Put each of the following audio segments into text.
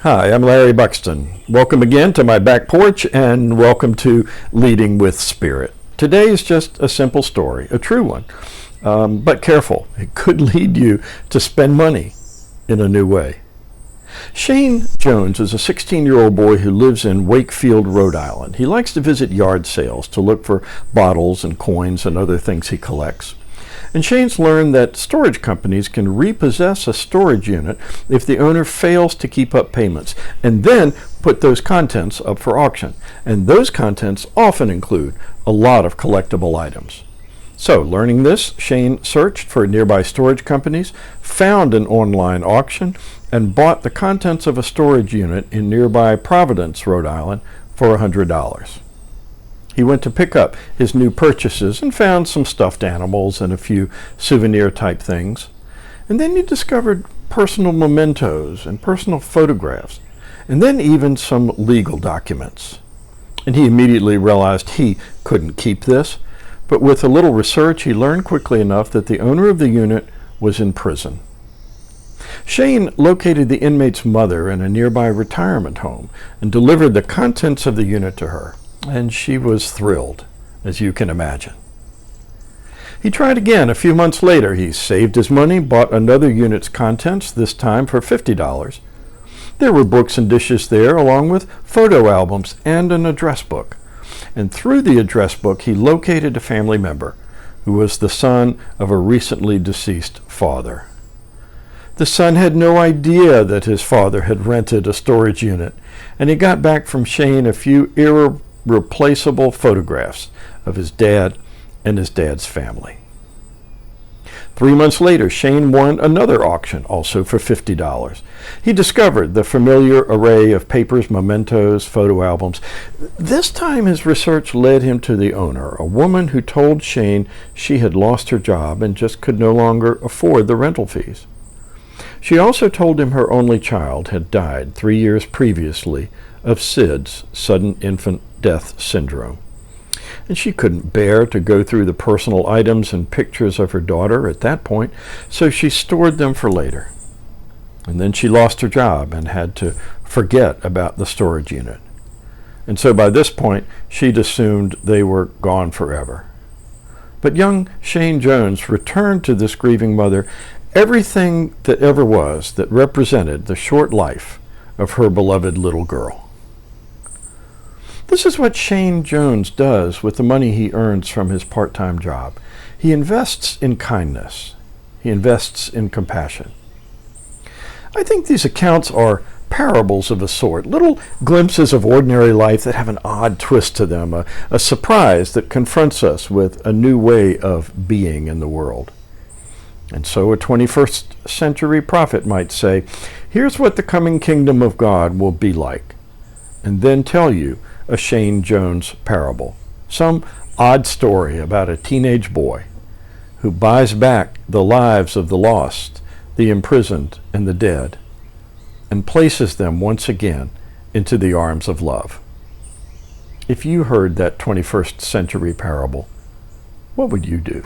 Hi, I'm Larry Buxton. Welcome again to my back porch and welcome to Leading with Spirit. Today is just a simple story, a true one, but careful. It could lead you to spend money in a new way. Shane Jones is a 16-year-old boy who lives in Wakefield, Rhode Island. He likes to visit yard sales to look for bottles and coins and other things he collects. And Shane's learned that storage companies can repossess a storage unit if the owner fails to keep up payments, and then put those contents up for auction. And those contents often include a lot of collectible items. So, learning this, Shane searched for nearby storage companies, found an online auction, and bought the contents of a storage unit in nearby Providence, Rhode Island, for $100. He went to pick up his new purchases and found some stuffed animals and a few souvenir-type things. And then he discovered personal mementos and personal photographs, and then even some legal documents. And he immediately realized he couldn't keep this, but with a little research, he learned quickly enough that the owner of the unit was in prison. Shane located the inmate's mother in a nearby retirement home and delivered the contents of the unit to her. And she was thrilled, as you can imagine. He tried again a few months later. He saved his money, bought another unit's contents, this time for $50. There were books and dishes there, along with photo albums and an address book. And through the address book, he located a family member who was the son of a recently deceased father. The son had no idea that his father had rented a storage unit, and he got back from Shane a few irreplaceable photographs of his dad and his dad's family. 3 months later, Shane won another auction, also for $50. He discovered the familiar array of papers, mementos, photo albums. This time his research led him to the owner, a woman who told Shane she had lost her job and just could no longer afford the rental fees. She also told him her only child had died 3 years previously of SIDS, sudden infant death syndrome. And she couldn't bear to go through the personal items and pictures of her daughter at that point, so she stored them for later. And then she lost her job and had to forget about the storage unit. And so by this point, she'd assumed they were gone forever. But young Shane Jones returned to this grieving mother everything that ever was that represented the short life of her beloved little girl. This is what Shane Jones does with the money he earns from his part-time job. He invests in kindness. He invests in compassion. I think these accounts are parables of a sort, little glimpses of ordinary life that have an odd twist to them, a surprise that confronts us with a new way of being in the world. And so a 21st century prophet might say, here's what the coming kingdom of God will be like, and then tell you a Shane Jones parable, some odd story about a teenage boy who buys back the lives of the lost, the imprisoned, and the dead, and places them once again into the arms of love. If you heard that 21st century parable, what would you do?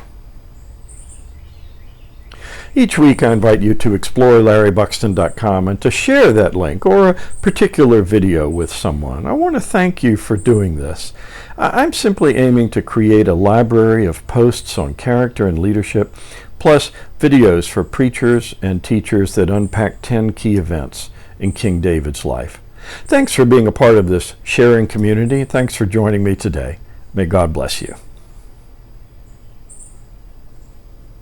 Each week I invite you to explore LarryBuxton.com and to share that link or a particular video with someone. I want to thank you for doing this. I'm simply aiming to create a library of posts on character and leadership, plus videos for preachers and teachers that unpack 10 key events in King David's life. Thanks for being a part of this sharing community. Thanks for joining me today. May God bless you.